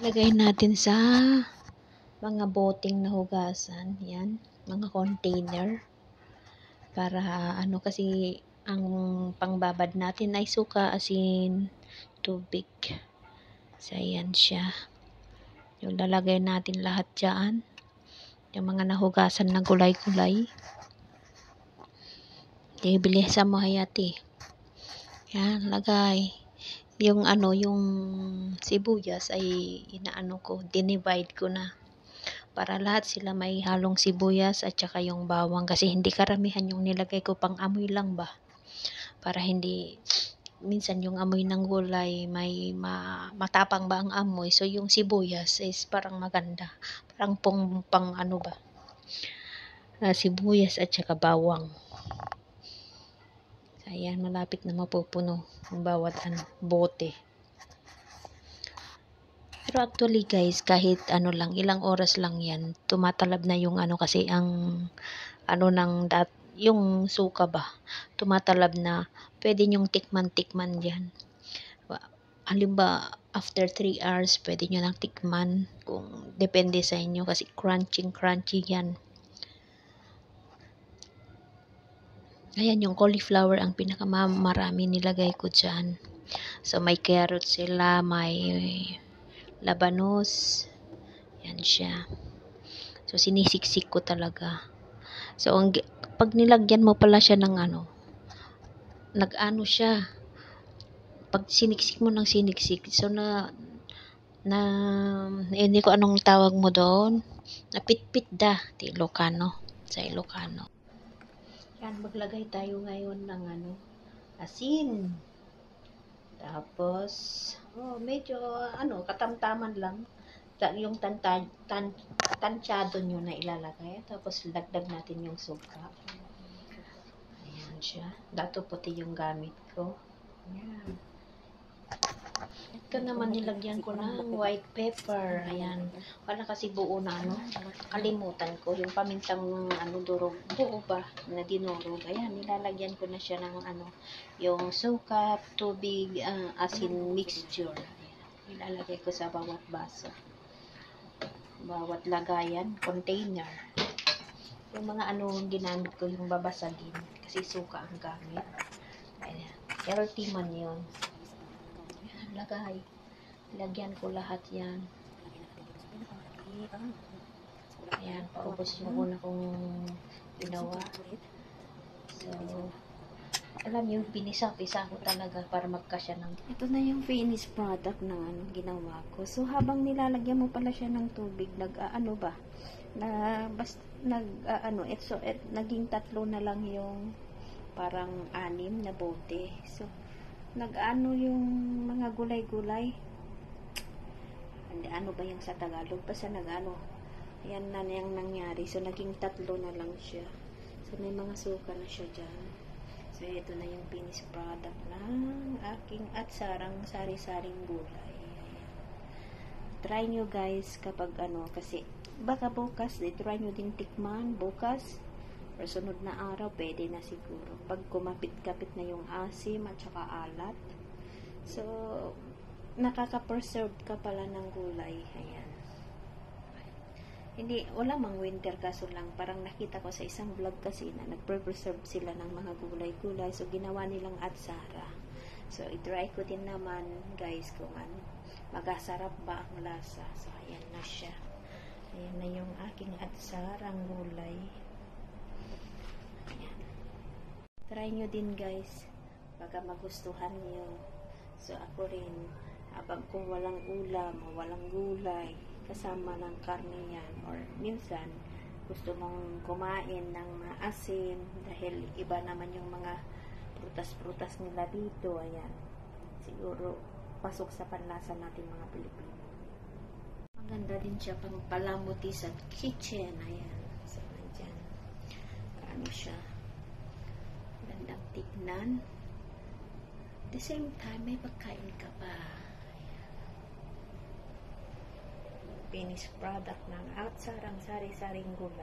Lagay natin sa mga boteng na hugasan. Yan, mga container. Para ano kasi ang pangbabad natin ay suka, asin, tubig. So, ayan siya. Yung lalagay natin lahat dyan. Yung mga nahugasan na gulay-gulay. Bibilisan mo hayati. Yan, lagay. Yung yung sibuyas ay inaano ko, dinivide ko na. Para lahat sila may halong sibuyas at saka yung bawang. Kasi hindi karamihan yung nilagay ko, pang amoy lang ba. Para hindi, minsan yung amoy ng gulay, may matapang ba ang amoy. So yung sibuyas is parang maganda. Parang pang ano ba. Sibuyas at saka bawang. Ayan, malapit na mapupuno ang bawat bote. Pero actually guys, kahit lang, ilang oras lang yan, tumatalab na yung kasi ang yung suka ba, tumatalab na. Pwede nyong tikman dyan. Halimbawa, after 3 hours, pwede nyo nang tikman kung depende sa inyo kasi crunchy yan. Ayan, yung cauliflower ang pinakamarami nilagay ko dyan. So, may carrot sila, may labanos. Yan siya. So, sinisiksik ko talaga. So, pag nilagyan mo pala siya ng nag-ano siya. Pag siniksik mo ng siniksik, so hindi ko anong tawag mo doon. Napitpit da. Ilocano. Sa Ilocano. Yan, maglagay tayo ngayon ng asin. Tapos, medyo katamtaman lang. Yung tansyado nyo na ilalagay. Tapos, lagdag natin yung suka. Ayan siya. Dato puti yung gamit ko. Ayan. Ito naman nilagyan ko ng white pepper. Ayan. Wala kasi buo na kalimutan ko. Yung pamintang durog. Buo ba? Na dinurog. Ayan. Nilalagyan ko na siya ng yung suka, tubig, asin mixture. Ayan. Nilalagay ko sa bawat baso. Bawat lagayan, container. Yung mga ginamit ko, yung babasagin. Kasi suka ang gamit. Ayan. Healthy man yun. Lagay. Lagyan ko lahat yan. Ayan, paubos yung una kong ginawa. So, alam nyo, pinisa-pisa ko talaga para magkasya ng... Ito na yung finished product ng ginawa ko. So, habang nilalagyan mo pala siya ng tubig, naging 3 na lang yung parang 6 na bote. So, yung mga gulay-gulay. Ano ba yung sa Tagalog? Basta yan na yung nangyari. So, naging 3 na lang siya. So, may mga suka na siya dyan. So, ito na yung finished product ng aking atsarang sari-saring gulay. Ayan. Try nyo guys kapag kasi baka bukas, try nyo din tikman bukas. Or sunod na araw, pwede na siguro. Pag kumapit-kapit na yung asim at saka alat. So, nakaka-preserve ka pala ng gulay. Ayan. Wala mang winter kaso lang. Parang nakita ko sa isang vlog kasi na nagpre-preserve sila ng mga gulay-gulay. So, ginawa nilang atsara. So, i-try ko din naman, guys, kung magasarap ba ang lasa. So, ayan na siya. Ayan na yung aking atsarang gulay. Ayan. Try nyo din, guys. Baka magustuhan nyo. So, ako rin, habang kung walang ulam o walang gulay, kasama ng karne yan, or minsan gusto mong kumain ng maasim dahil iba naman yung mga prutas-prutas nila dito, ayan, siguro pasok sa panlasa natin mga Pilipino. Maganda din siya pang palamuti sa kitchen. Ayan, so nandyan siya, gandang tignan, at the same time may pagkain ka pa. Finished product ng atsarang sari-saring gulay.